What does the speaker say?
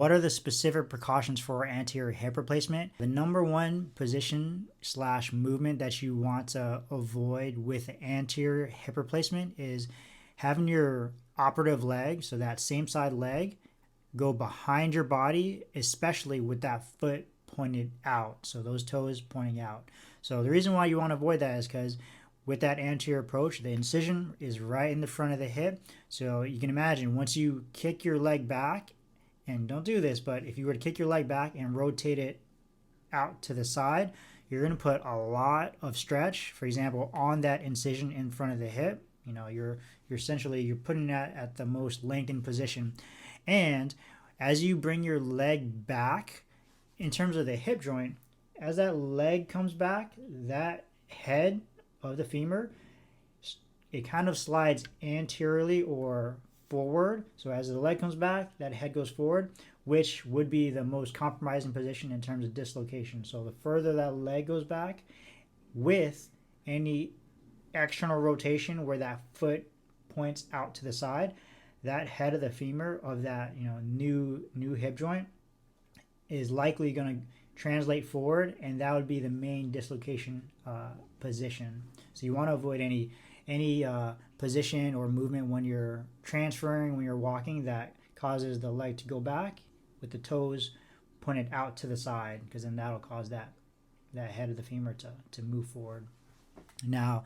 What are the specific precautions for anterior hip replacement? The number one position slash movement that you want to avoid with anterior hip replacement is having your operative leg, so that same side leg, go behind your body, especially with that foot pointed out. So those toes pointing out. So the reason why you want to avoid that is because with that anterior approach, the incision is right in the front of the hip. So you can imagine once you kick your leg back, and don't do this, but if you were to kick your leg back and rotate it out to the side, you're going to put a lot of stretch, for example, on that incision in front of the hip. You know, you're essentially you're putting that at the most lengthened position. And as you bring your leg back in terms of the hip joint, as that leg comes back, that head of the femur, it kind of slides anteriorly or forward. So as the leg comes back, that head goes forward, which would be the most compromising position in terms of dislocation. So the further that leg goes back with any external rotation where that foot points out to the side, that head of the femur of that new hip joint is likely going to translate forward, and that would be the main dislocation position. So you want to avoid any position or movement when you're transferring, when you're walking, that causes the leg to go back with the toes pointed out to the side, because then that'll cause that head of the femur to move forward. Now,